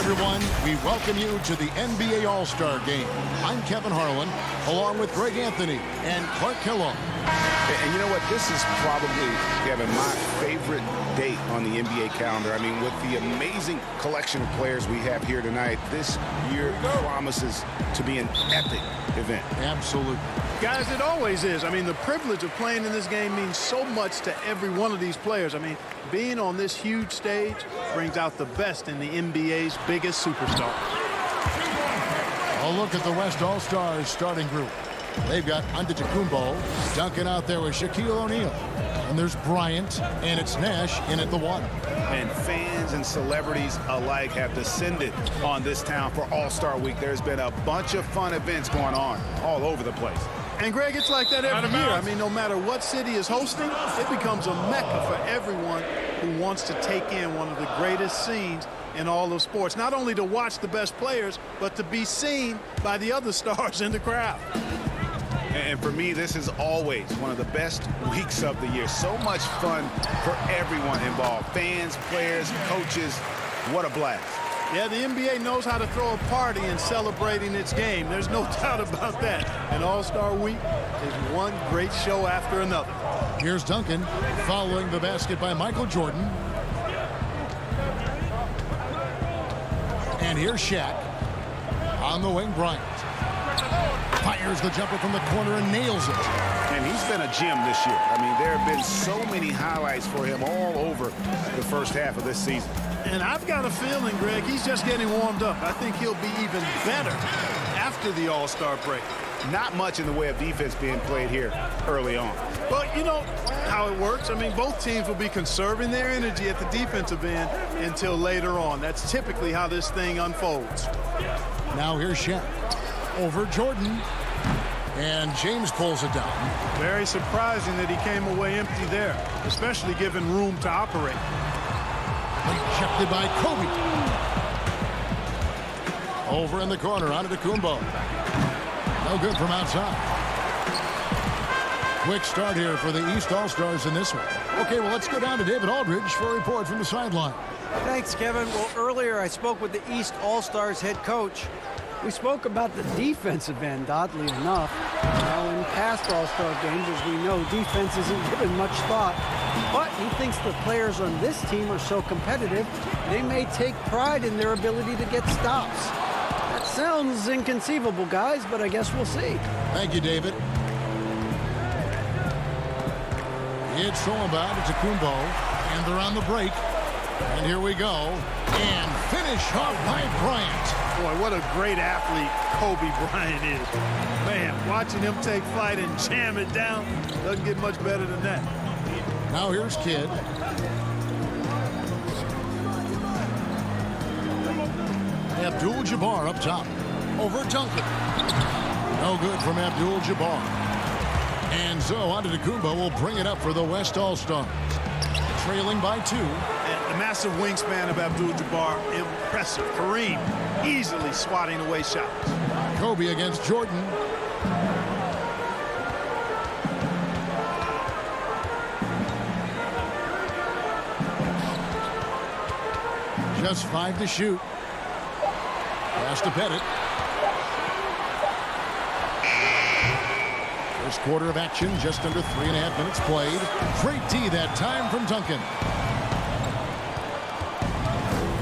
everyone. We welcome you to the NBA All-Star Game. I'm Kevin Harlan, along with Greg Anthony and Clark Kellogg. And you know what? This is probably, Kevin, my favorite date on the NBA calendar. I mean, with the amazing collection of players we have here tonight, this year promises to be an epic event. Absolutely. Guys, it always is. I mean, the privilege of playing in this game means so much to every one of these players. I mean, being on this huge stage brings out the best in the NBA's biggest superstar. A look at the West All-Stars starting group. They've got Antetokounmpo, Duncan out there with Shaquille O'Neal. And there's Bryant, and it's Nash in at the one. And fans and celebrities alike have descended on this town for All-Star Week. There's been a bunch of fun events going on all over the place. And, Greg, it's like that every year. I mean, no matter what city is hosting, it becomes a mecca for everyone who wants to take in one of the greatest scenes in all of sports. Not only to watch the best players, but to be seen by the other stars in the crowd. And for me, this is always one of the best weeks of the year. So much fun for everyone involved. Fans, players, coaches. What a blast. Yeah, the NBA knows how to throw a party in celebrating its game. There's no doubt about that. And All-Star Week is one great show after another. Here's Duncan following the basket by Michael Jordan. And here's Shaq. On the wing, Bryant. Fires the jumper from the corner and nails it. And he's been a gem this year. I mean, there have been so many highlights for him all over the first half of this season. And I've got a feeling, Greg, he's just getting warmed up. I think he'll be even better after the All-Star break. Not much in the way of defense being played here early on. But you know how it works. I mean, both teams will be conserving their energy at the defensive end until later on. That's typically how this thing unfolds. Now here's Shaq. Over Jordan. And James pulls it down. Very surprising that he came away empty there, especially given room to operate. Rejected by Kobe. Over in the corner, Antetokounmpo. No good from outside. Quick start here for the East All-Stars in this one. Okay, well, let's go down to David Aldridge for a report from the sideline. Thanks, Kevin. Well, earlier I spoke with the East All-Stars head coach. We spoke about the defensive end, oddly enough. Now, in past All-Star games, as we know, defense isn't given much thought. But he thinks the players on this team are so competitive, they may take pride in their ability to get stops. That sounds inconceivable, guys, but I guess we'll see. Thank you, David. It's thrown by Antetokounmpo, and they're on the break. And here we go. And finish off by Bryant. Boy, what a great athlete Kobe Bryant is. Man, watching him take flight and jam it down doesn't get much better than that. Now here's Kidd. Abdul-Jabbar up top. Over Duncan. No good from Abdul-Jabbar. And so Antetokounmpo will bring it up for the West All-Stars. Trailing by 2. And the massive wingspan of Abdul-Jabbar, impressive. Kareem easily swatting away shots. Kobe against Jordan. Just 5 to shoot. Pass to Pettit. First quarter of action, just under 3.5 minutes played. Great D that time from Duncan.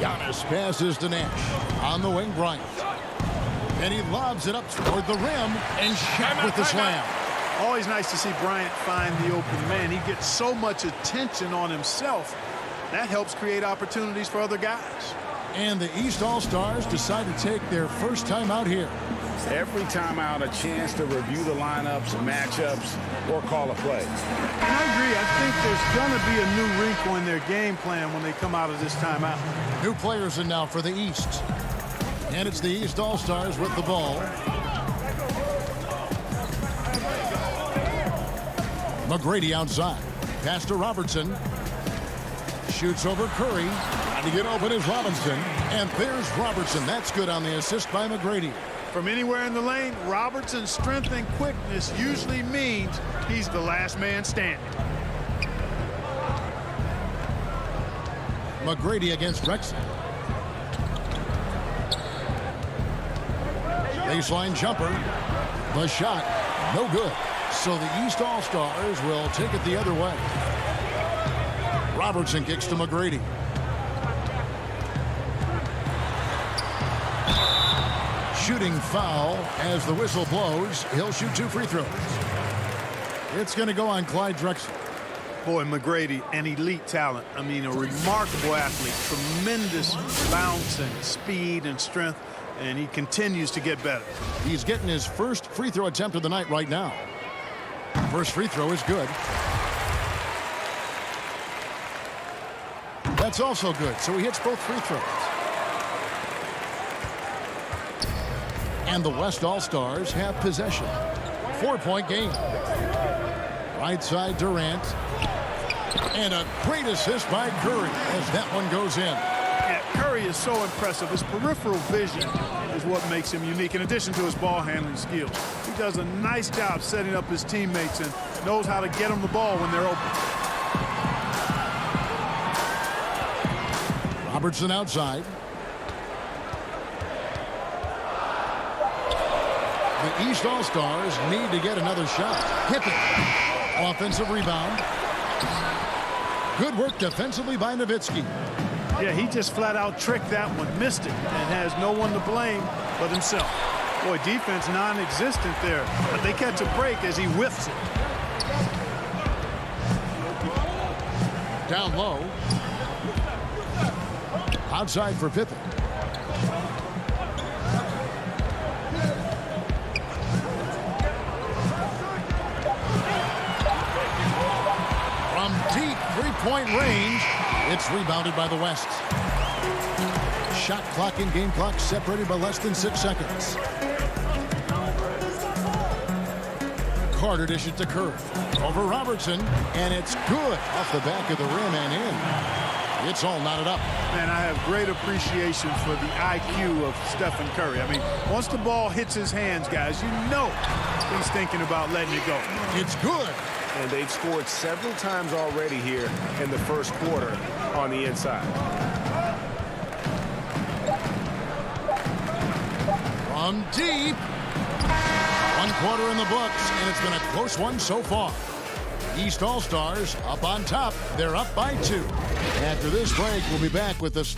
Giannis passes to Nash. On the wing, Bryant. And he lobs it up toward the rim, and Shaq with the slam. Always nice to see Bryant find the open man. He gets so much attention on himself. That helps create opportunities for other guys. And the East All-Stars decide to take their first time out here. Every time out, a chance to review the lineups, matchups, or call a play. And I agree. I think there's going to be a new wrinkle in their game plan when they come out of this timeout. New players in now for the East. And it's the East All-Stars with the ball. McGrady outside. Pass to Robertson. Shoots over Curry. Trying to get open is Robinson. And there's Robertson. That's good on the assist by McGrady. From anywhere in the lane, Robertson's strength and quickness usually means he's the last man standing. McGrady against Rexon. Baseline jumper. The shot, no good. So the East All-Stars will take it the other way. Robertson kicks to McGrady. Shooting foul as the whistle blows. He'll shoot 2 free throws. It's going to go on Clyde Drexler. Boy, McGrady, an elite talent. I mean, a remarkable athlete. Tremendous bounce and speed and strength, and he continues to get better. He's getting his first free throw attempt of the night right now. First free throw is good. That's also good, so he hits both free throws. And the West All-Stars have possession. 4-point game. Right side Durant. And a great assist by Curry as that one goes in. Yeah, Curry is so impressive. His peripheral vision is what makes him unique, in addition to his ball handling skills. He does a nice job setting up his teammates and knows how to get them the ball when they're open. Robertson outside. The East All-Stars need to get another shot. Hit it. Offensive rebound. Good work defensively by Nowitzki. Yeah, he just flat out tricked that one, missed it, and has no one to blame but himself. Boy, defense non-existent there, but they catch a break as he whiffs it. Down low. Outside for Pippen. From deep three-point range, it's rebounded by the West. Shot clock and game clock separated by less than 6 seconds. Carter dishes to Curry. Over Robertson, and it's good off the back of the rim and in. It's all knotted up. Man, I have great appreciation for the IQ of Stephen Curry. I mean, once the ball hits his hands, guys, you know he's thinking about letting it go. It's good. And they've scored several times already here in the first quarter on the inside. From deep. 1 quarter in the books, and it's been a close one so far. East All-Stars up on top. They're up by 2. After this break, we'll be back with this.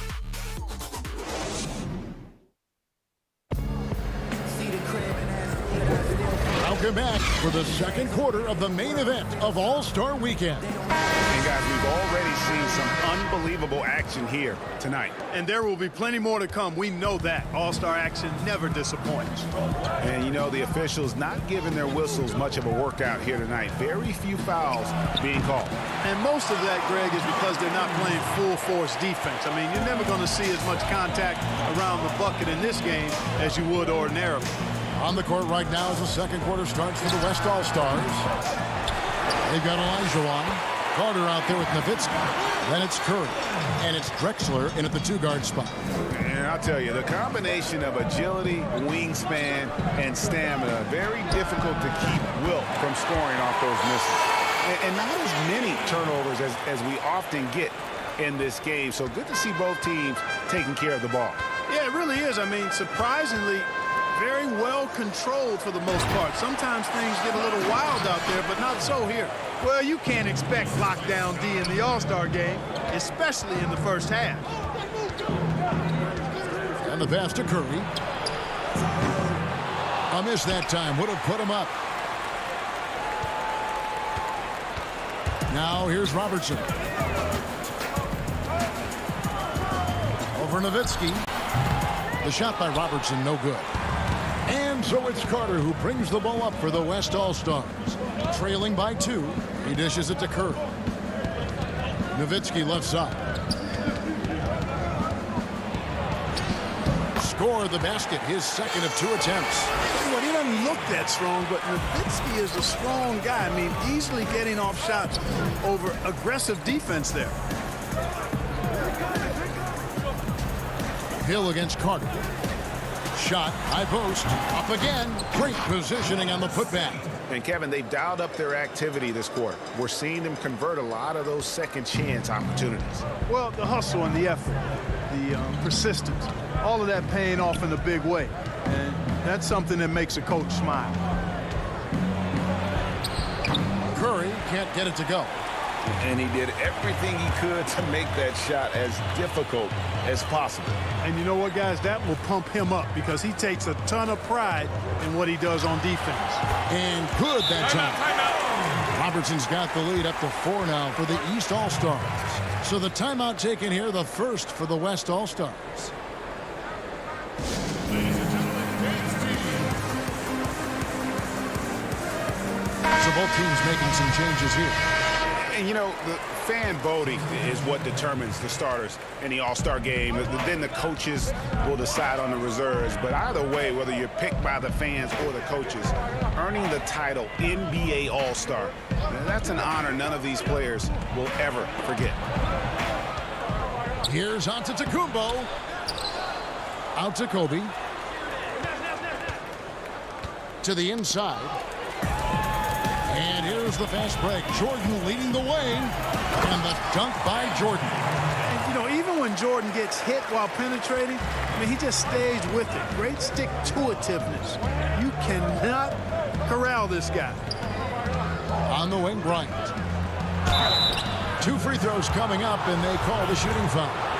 Welcome back for the second quarter of the main event of All-Star Weekend. And guys, we've already seen some unbelievable action here tonight. And there will be plenty more to come. We know that. All-Star action never disappoints. And you know, the officials not giving their whistles much of a workout here tonight. Very few fouls being called. And most of that, Greg, is because they're not playing full-force defense. I mean, you're never going to see as much contact around the bucket in this game as you would ordinarily. On the court right now as the second quarter starts for the West All-Stars. They've got Olajuwon. Carter out there with Nowitzki. Then it's Curry. And it's Drexler in at the 2-guard spot. And I'll tell you, the combination of agility, wingspan, and stamina, very difficult to keep Wilt from scoring off those misses. And not as many turnovers as we often get in this game. So good to see both teams taking care of the ball. Yeah, it really is. I mean, surprisingly, very well controlled for the most part. Sometimes things get a little wild out there, but not so here. Well, you can't expect lockdown D in the All-Star game, especially in the first half. And the pass to Curry. A miss that time would have put him up. Now here's Robertson. Over Nowitzki. The shot by Robertson, no good. And so it's Carter who brings the ball up for the West All-Stars. Trailing by 2. He dishes it to Curry. Nowitzki left side. Score the basket, his second of 2 attempts. Well, he doesn't look that strong, but Nowitzki is a strong guy. I mean, easily getting off shots over aggressive defense there. Hill against Carter. Shot, high post, up again. Great positioning on the putback. And Kevin, they've dialed up their activity this quarter. We're seeing them convert a lot of those second chance opportunities. Well, the hustle and the effort, the persistence, all of that paying off in a big way. And That's something that makes a coach smile. Curry can't get it to go. And he did everything he could to make that shot as difficult as possible. And you know what, guys? That will pump him up because he takes a ton of pride in what he does on defense. And good that time. Robertson's got the lead up to 4 now for the East All-Stars. So the timeout taken here, the first for the West All-Stars. So both teams making some changes here. And, you know, the fan voting is what determines the starters in the All-Star game. Then the coaches will decide on the reserves. But either way, whether you're picked by the fans or the coaches, earning the title NBA All-Star, that's an honor none of these players will ever forget. Here's Antetokounmpo. Out to Kobe. To the inside. And here's the fast break. Jordan leading the way. And the dunk by Jordan. And, you know, even when Jordan gets hit while penetrating, I mean, he just stays with it. Great stick-to-itiveness. You cannot corral this guy. On the wing, Bryant. 2 free throws coming up, and they call the shooting foul.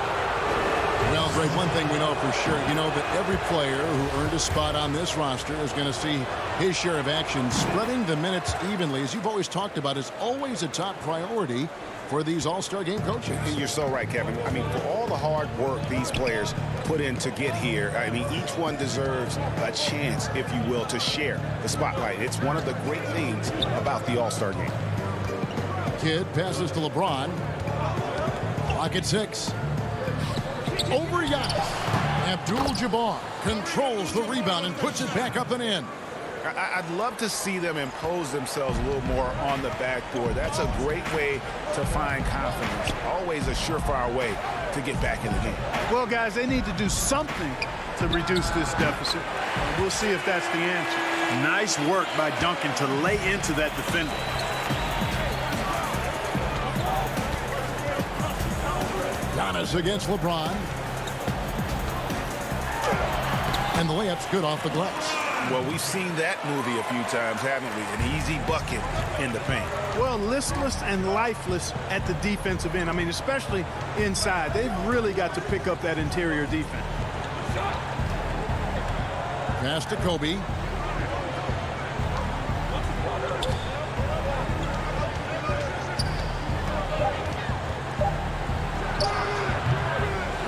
Well, Greg, one thing we know for sure, you know that every player who earned a spot on this roster is going to see his share of action. Spreading the minutes evenly, as you've always talked about, is always a top priority for these All-Star game coaches. And you're so right, Kevin. I mean, for all the hard work these players put in to get here, I mean, each one deserves a chance, if you will, to share the spotlight. It's one of the great things about the All-Star game. Kidd passes to LeBron. Clock at 6. Over Giannis. Abdul-Jabbar controls the rebound and puts it back up and in. I'd love to see them impose themselves a little more on the backboard. That's a great way to find confidence. Always a surefire way to get back in the game. Well, guys, they need to do something to reduce this deficit. We'll see if that's the answer. Nice work by Duncan to lay into that defender. Giannis against LeBron. And the layup's good off the glass. Well, we've seen that movie a few times, haven't we? An easy bucket in the paint. Well, listless and lifeless at the defensive end. I mean, especially inside. They've really got to pick up that interior defense. Pass to Kobe.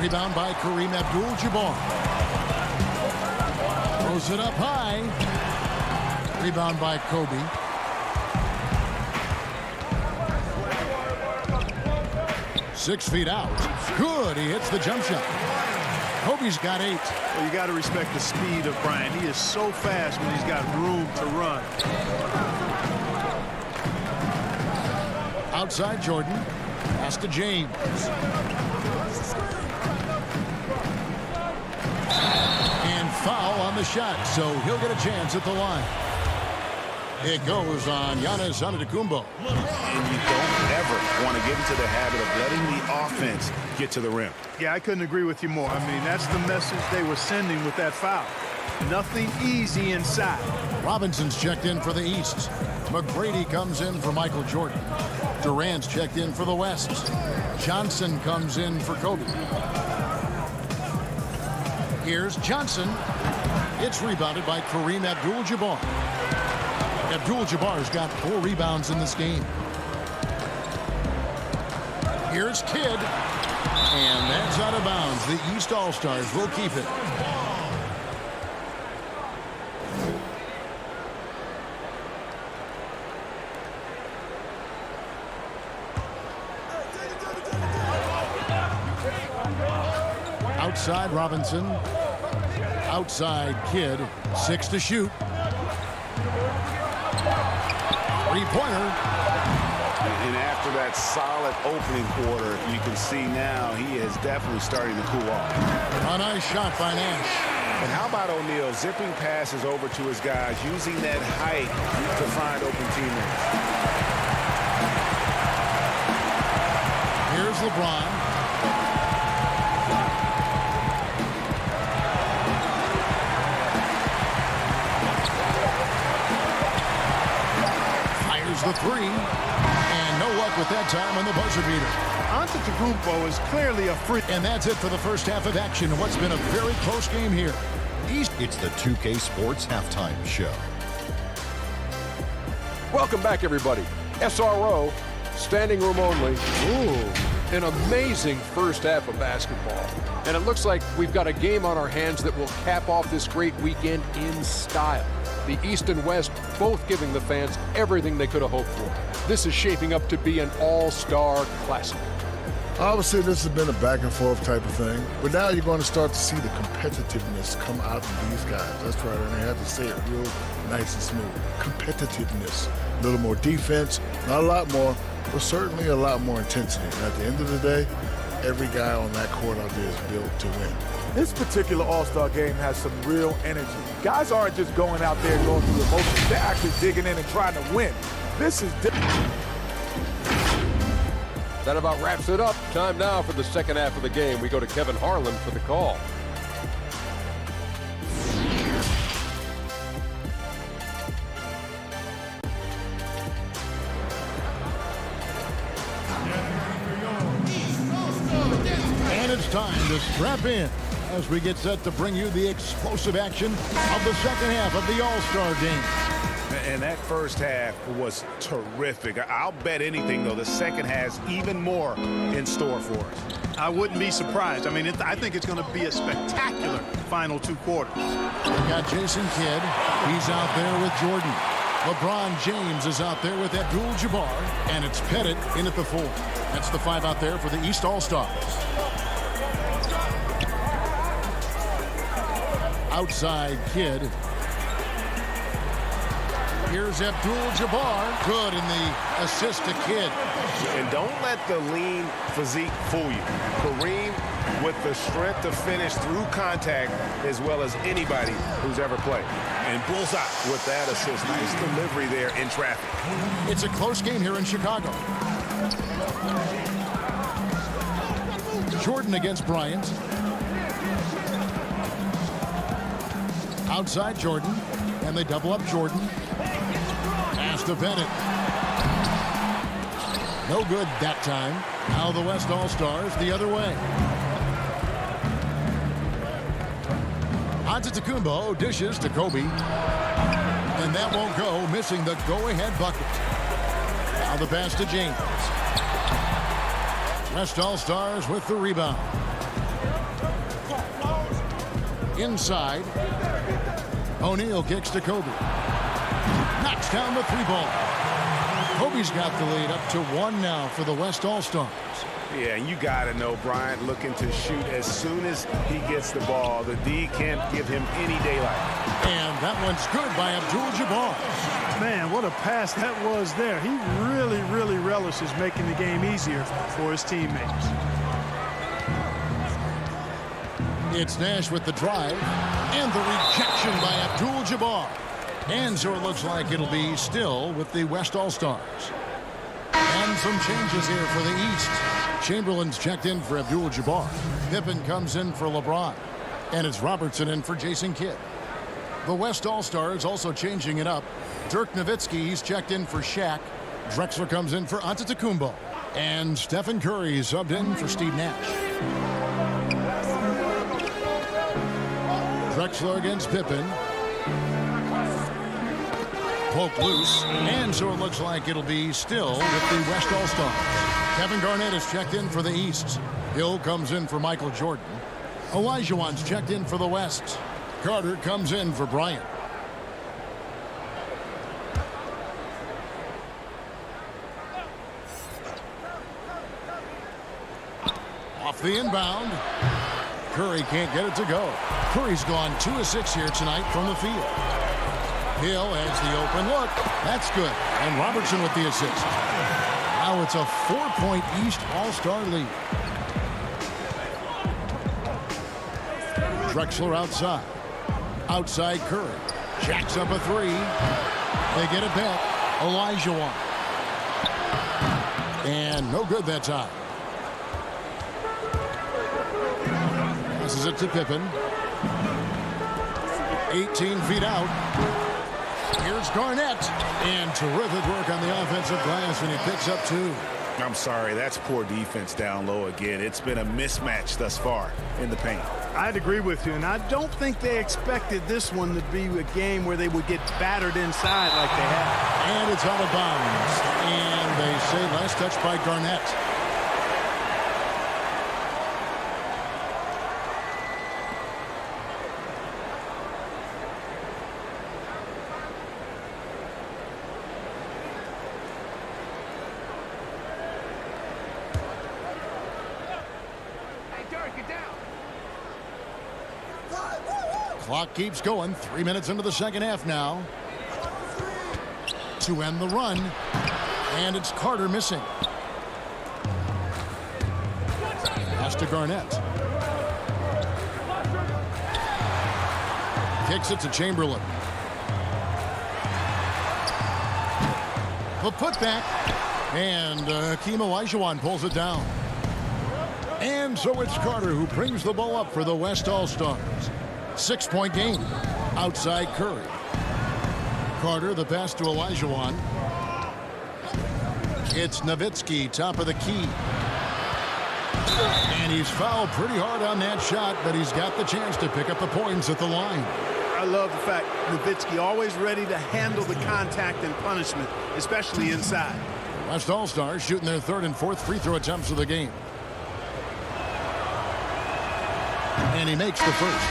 Rebound by Kareem Abdul-Jabbar. Throws it up high. Rebound by Kobe. Six feet out. Good. He hits the jump shot. Kobe's got 8. Well, you got to respect the speed of Bryant. He is so fast when he's got room to run. Outside Jordan. Pass to James. And foul on the shot, so he'll get a chance at the line. It goes on Giannis Antetokounmpo. And you don't ever want to get into the habit of letting the offense get to the rim. Yeah, I couldn't agree with you more. I mean, that's the message they were sending with that foul. Nothing easy inside. Robinson's checked in for the East. McGrady comes in for Michael Jordan. Durant's checked in for the West. Johnson comes in for Kobe. Here's Johnson. It's rebounded by Kareem Abdul-Jabbar. Abdul-Jabbar's got 4 rebounds in this game. Here's Kidd. And that's out of bounds. The East All-Stars will keep it. Outside Robinson. Outside Kidd. 6 to shoot. Three-pointer. And after that solid opening quarter, you can see now he is definitely starting to cool off. A nice shot by Nash. And how about O'Neal zipping passes over to his guys, using that height to find open teammates. Here's LeBron. Here's the three. And no luck with that time on the buzzer beater. Antetokounmpo is clearly a free. And that's it for the first half of action in what's been a very close game here. It's the 2K Sports Halftime Show. Welcome back, everybody. SRO, standing room only. Ooh, an amazing first half of basketball. And it looks like we've got a game on our hands that will cap off this great weekend in style. The East and West both giving the fans everything they could have hoped for. This is shaping up to be an all-star classic. Obviously, this has been a back-and-forth type of thing, but now you're going to start to see the competitiveness come out of these guys. That's right, and they have to say it real nice and smooth. Competitiveness. A little more defense, not a lot more, but certainly a lot more intensity. And at the end of the day, every guy on that court out there is built to win. This particular All-Star game has some real energy. Guys aren't just going out there going through the motions. They're actually digging in and trying to win. This is different. That about wraps it up. Time now for the second half of the game. We go to Kevin Harlan for the call. And it's time to strap in as we get set to bring you the explosive action of the second half of the All-Star game. And that first half was terrific. I'll bet anything, though, the second has even more in store for us. I wouldn't be surprised. I mean, I think it's going to be a spectacular final two quarters. We've got Jason Kidd. He's out there with Jordan. LeBron James is out there with Abdul-Jabbar. And it's Pettit in at the 4. That's the 5 out there for the East All-Stars. Outside Kidd. Here's Abdul-Jabbar. Good in the assist to Kidd. And don't let the lean physique fool you. Kareem with the strength to finish through contact as well as anybody who's ever played. And bullseye with that assist. Nice delivery there in traffic. It's a close game here in Chicago. Jordan against Bryant. Outside Jordan. And they double up Jordan. Pass to Bennett. No good that time. Now the West All-Stars the other way. Antetokounmpo dishes to Kobe. And that won't go, missing the go-ahead bucket. Now the pass to James. West All-Stars with the rebound. Inside. O'Neal kicks to Kobe. Knocks down the 3-ball. Kobe's got the lead up to 1 now for the West All-Stars. Yeah, and you got to know Bryant looking to shoot as soon as he gets the ball. The D can't give him any daylight. And that one's good by Abdul-Jabbar. Man, what a pass that was there. He really, really relishes making the game easier for his teammates. It's Nash with the drive. And the rejection by Abdul-Jabbar. And so it looks like it'll be still with the West All-Stars. And some changes here for the East. Chamberlain's checked in for Abdul-Jabbar. Pippen comes in for LeBron. And it's Robertson in for Jason Kidd. The West All-Stars also changing it up. Dirk Nowitzki's checked in for Shaq. Drexler comes in for Antetokounmpo. And Stephen Curry subbed in for Steve Nash. Drexler against Pippen. Poke loose. And so it looks like it'll be still with the West All-Stars. Kevin Garnett is checked in for the East. Hill comes in for Michael Jordan. Olajuwon's checked in for the West. Carter comes in for Bryant. Off the inbound. Curry can't get it to go. Curry's gone 2 of 6 here tonight from the field. Hill has the open look. That's good. And Robertson with the assist. Now it's a 4-point East All-Star lead. Drexler outside. Outside Curry. Jacks up a 3. They get it back. Olajuwon. And no good that time. Passes it to Pippen. 18 feet out. Here's Garnett. And terrific work on the offensive glass, and he picks up 2. I'm sorry, that's poor defense down low again. It's been a mismatch thus far in the paint. I'd agree with you, and I don't think they expected this one to be a game where they would get battered inside like they have. And it's out of bounds. And they say last touch by Garnett. Clock keeps going. 3 minutes into the second half now. To end the run. And it's Carter missing. Pass to Garnett. Kicks it to Chamberlain. The putback. And Hakeem Olajuwon pulls it down. And so it's Carter who brings the ball up for the West All-Stars. 6-point game. Outside Curry. Carter, the pass to Olajuwon. It's Nowitzki, top of the key. And he's fouled pretty hard on that shot, but he's got the chance to pick up the points at the line. I love the fact Nowitzki always ready to handle the contact and punishment, especially inside. West All-Stars shooting their 3rd and 4th free throw attempts of the game. And he makes the first.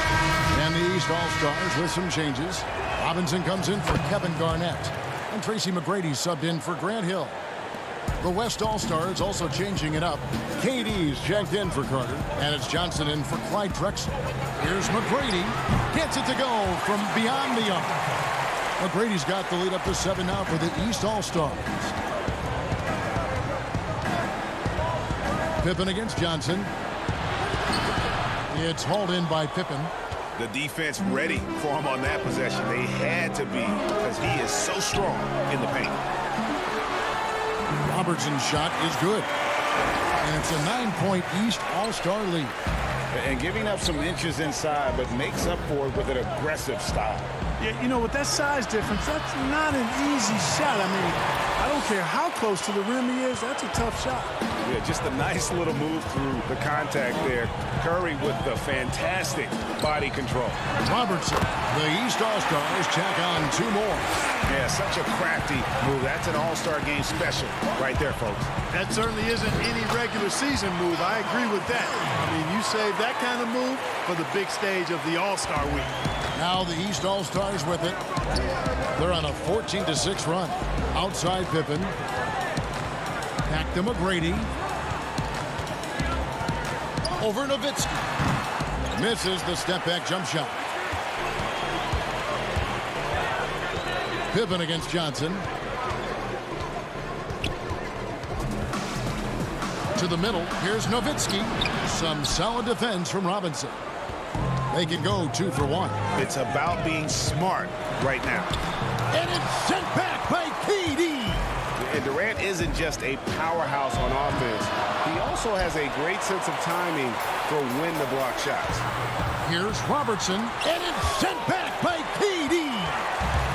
And the East All-Stars with some changes. Robinson comes in for Kevin Garnett. And Tracy McGrady subbed in for Grant Hill. The West All-Stars also changing it up. KD's checked in for Carter. And it's Johnson in for Clyde Drexel. Here's McGrady. Gets it to go from beyond the arc. McGrady's got the lead up to 7 now for the East All-Stars. Pippen against Johnson. It's hauled in by Pippen. The defense ready for him on that possession. They had to be because he is so strong in the paint. Robertson's shot is good. And it's a 9-point East All-Star lead. And giving up some inches inside, but makes up for it with an aggressive style. Yeah, you know, with that size difference, that's not an easy shot. I mean, I don't care how close to the rim he is, that's a tough shot. Yeah, just a nice little move through the contact there. Curry with the fantastic body control. Robertson, the East All-Stars check on 2 more. Yeah, such a crafty move. That's an All-Star game special right there, folks. That certainly isn't any regular season move. I agree with that. I mean, you save that kind of move for the big stage of the All-Star week. Now the East All-Stars with it. They're on a 14-6 run. Outside Pippen. Back to McGrady. Over Nowitzki. Misses the step-back jump shot. Pippen against Johnson. To the middle. Here's Nowitzki. Some solid defense from Robinson. They can go 2 for 1. It's about being smart right now. And it's sent back by KD. And Durant isn't just a powerhouse on offense. He also has a great sense of timing for when to block shots. Here's Robertson. And it's sent back by KD.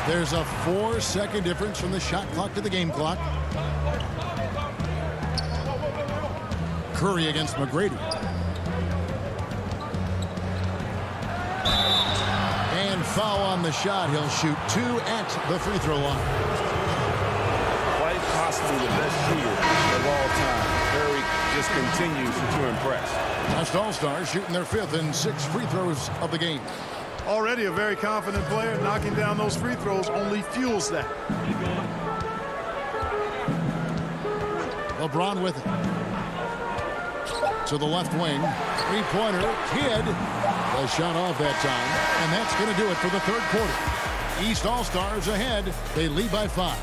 There's a 4-second difference from the shot clock to the game clock. Curry against McGrady. And foul on the shot. He'll shoot 2 at the free throw line. Quite possibly the best shooter of all time. Curry just continues to impress. West All-Stars shooting their 5th and 6th free throws of the game. Already a very confident player. Knocking down those free throws only fuels that. LeBron with it. To the left wing. Three-pointer. Kidd. The shot off that time. And that's going to do it for the 3rd quarter. East All-Stars ahead. They lead by 5.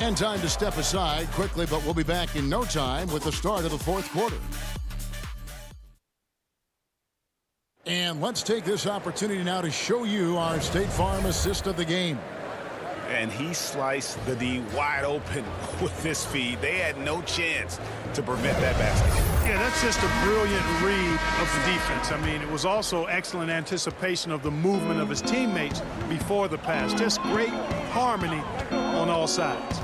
And time to step aside quickly, but we'll be back in no time with the start of the 4th quarter. And let's take this opportunity now to show you our State Farm assist of the game. And he sliced the D wide open with this feed. They had no chance to prevent that basket. Yeah, that's just a brilliant read of the defense. I mean, it was also excellent anticipation of the movement of his teammates before the pass. Just great harmony on all sides.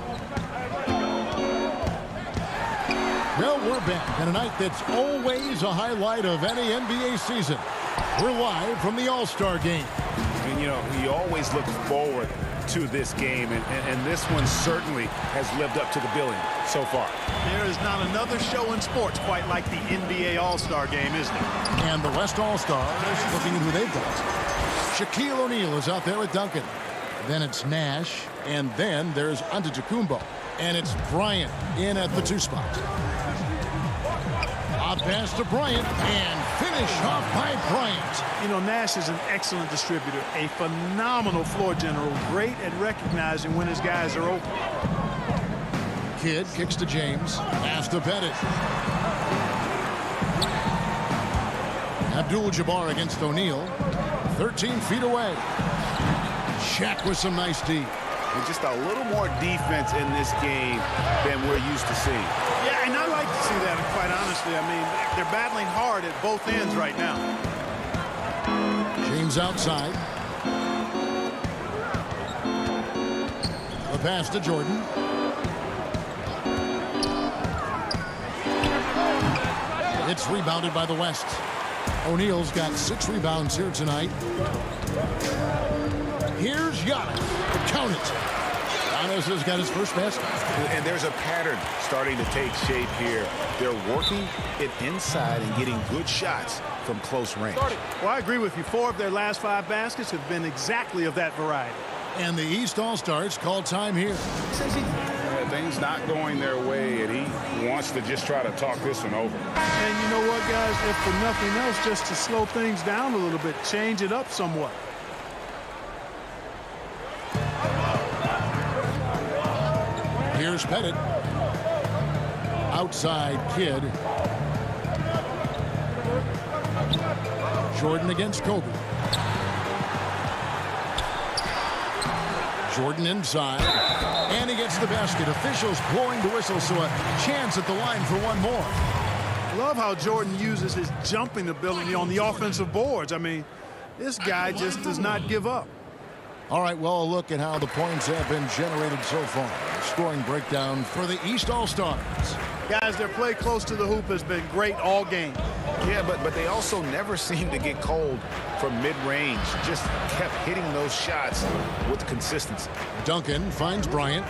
Well, we're back in a night that's always a highlight of any NBA season. We're live from the All-Star game. And, you know, you always look forward to this game, and this one certainly has lived up to the billing so far. There is not another show in sports quite like the NBA All-Star game, is there? And the West All-Stars looking at who they've got. Shaquille O'Neal is out there with Duncan. Then it's Nash, and then there's Antetokounmpo. And it's Bryant in at the 2 spot. A pass to Bryant, and finish off by Bryant. You know, Nash is an excellent distributor, a phenomenal floor general, great at recognizing when his guys are open. Kidd kicks to James, pass to Pettit. Abdul-Jabbar against O'Neal, 13 feet away. Shaq with some nice D. And just a little more defense in this game than we're used to seeing. Yeah, and I like to see that, quite honestly. I mean, they're battling hard at both ends right now. James outside. The pass to Jordan. It's rebounded by the West. O'Neal's got 6 rebounds here tonight. Here's Giannis. Count it. Giannis has got his first basket. And there's a pattern starting to take shape here. They're working it inside and getting good shots from close range. Well, I agree with you. 4 of their last 5 baskets have been exactly of that variety. And the East All-Stars call time here. Things not going their way, and he wants to just try to talk this one over. And you know what, guys? If for nothing else, just to slow things down a little bit, change it up somewhat. Here's Pettit. Outside Kidd. Jordan against Kobe. Jordan inside. And he gets the basket. Officials blowing the whistle, so a chance at the line for one more. Love how Jordan uses his jumping ability on the offensive boards. I mean, this guy just does not give up. All right, well, a look at how the points have been generated so far. Scoring breakdown for the East All-Stars. Guys, their play close to the hoop has been great all game. Yeah, but they also never seem to get cold from mid-range. Just kept hitting those shots with consistency. Duncan finds Bryant.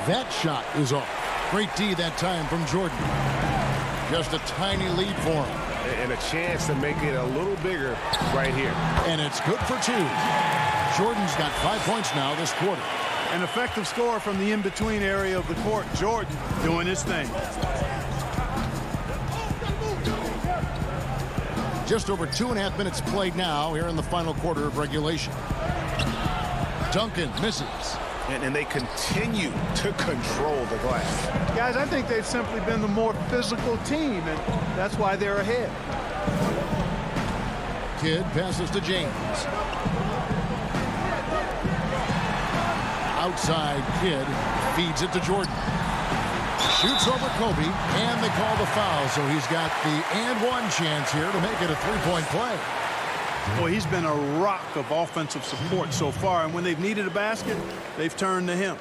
That shot is off. Great D that time from Jordan. Just a tiny lead for him. And a chance to make it a little bigger right here. And it's good for 2. Jordan's got 5 points now this quarter. An effective score from the in-between area of the court. Jordan doing his thing. Just over 2.5 minutes played now here in the final quarter of regulation. Duncan misses. And they continue to control the glass. Guys, I think they've simply been the more physical team, and that's why they're ahead. Kidd passes to James. Outside Kidd feeds it to Jordan. Shoots over Kobe, and they call the foul, so he's got the and-one chance here to make it a 3-point play. Boy, he's been a rock of offensive support so far, and when they've needed a basket, they've turned to him.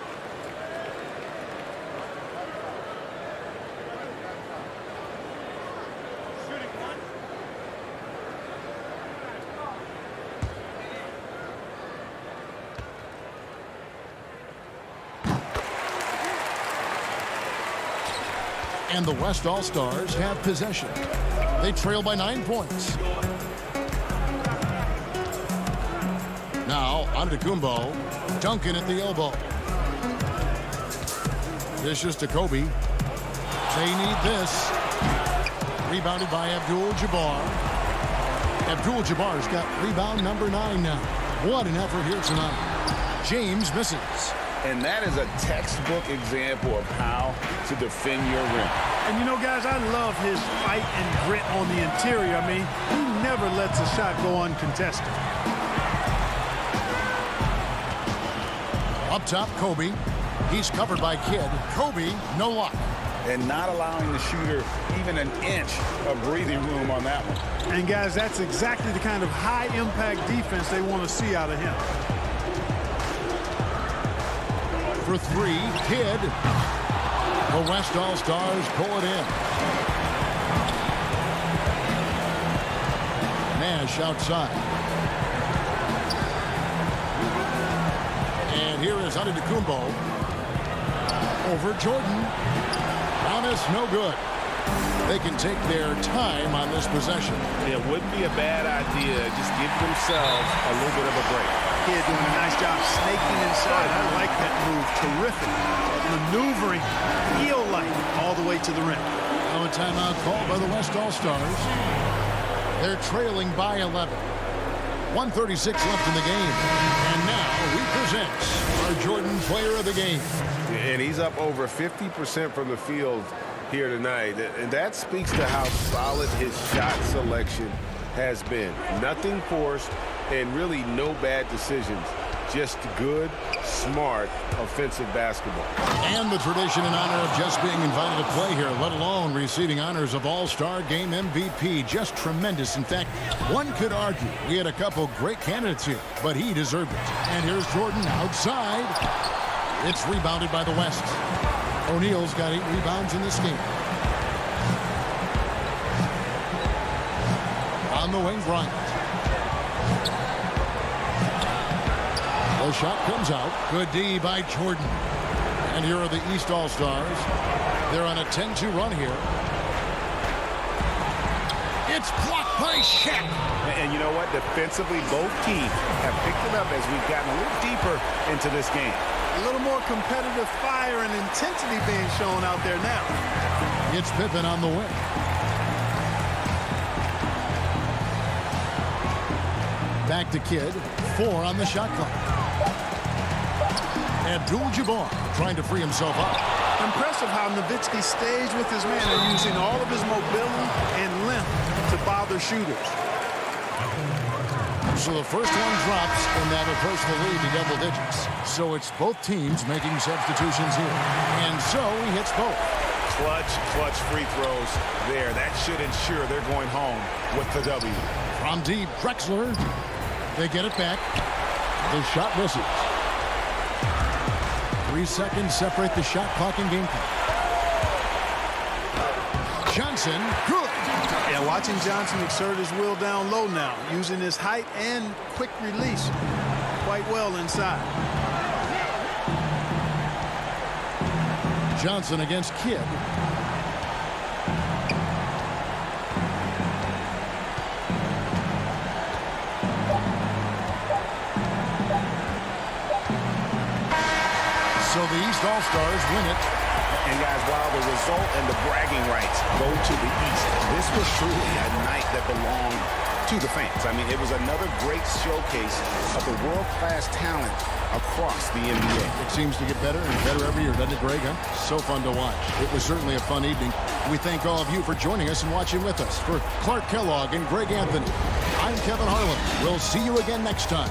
And the West All-Stars have possession. They trail by 9 points. Now, Antetokounmpo. Duncan at the elbow. Dishes to Kobe. They need this. Rebounded by Abdul-Jabbar. Abdul-Jabbar's got rebound number 9 now. What an effort here tonight. James misses. And that is a textbook example of how to defend your rim. And you know, guys, I love his fight and grit on the interior. I mean, he never lets a shot go uncontested. Up top, Kobe. He's covered by Kidd. Kobe, no luck. and not allowing the shooter even an inch of breathing room on that one. And guys, that's exactly the kind of high-impact defense they want to see out of him. For three, Kidd. The West All-Stars pull it in. Nash outside. And here is Antetokounmpo. Over Jordan. Promise no good. They can take their time on this possession. It wouldn't be a bad idea. Just give themselves a little bit of a break. Kid doing a nice job snaking inside. I like that move. Terrific. Maneuvering, heel-like, all the way to the rim. Now a timeout called by the West All-Stars. They're trailing by 11. 1:36 left in the game. And now he presents our Jordan Player of the Game. And he's up over 50% from the field here tonight. And that speaks to how solid his shot selection has been. Nothing forced and really no bad decisions. Just good, smart, offensive basketball. And the tradition and honor of just being invited to play here, let alone receiving honors of All-Star Game MVP. Just tremendous. In fact, one could argue we had a couple great candidates here, but he deserved it. And here's Jordan outside. It's rebounded by the West. O'Neal's got 8 rebounds in this game. On the wing, Bryant. The shot comes out. Good D by Jordan. And here are the East All-Stars. They're on a 10-2 run here. It's blocked by Shaq. And you know what? Defensively, both teams have picked it up as we've gotten a little deeper into this game. A little more competitive fire and intensity being shown out there now. It's Pippen on the wing. Back to Kidd. 4 on the shot clock. Abdul-Jabbar trying to free himself up. Impressive how Nowitzki stays with his man and using all of his mobility and length to bother shooters. So the first one drops, and that will push the lead to double digits. So it's both teams making substitutions here. And so he hits both. Clutch free throws there. That should ensure they're going home with the W. From deep, Drexler. They get it back. The shot misses. 3 seconds separate the shot clock and game clock. Johnson, good. Yeah, watching Johnson exert his will down low now, using his height and quick release quite well inside. Johnson against Kidd. So the East All-Stars win it. And guys, while the result and the bragging rights go to the East, this was truly a night that belonged to the fans. I mean, it was another great showcase of the world-class talent across the NBA. It seems to get better and better every year, doesn't it, Greg? Huh? So fun to watch. It was certainly a fun evening. We thank all of you for joining us and watching with us. For Clark Kellogg and Greg Anthony, I'm Kevin Harlan. We'll see you again next time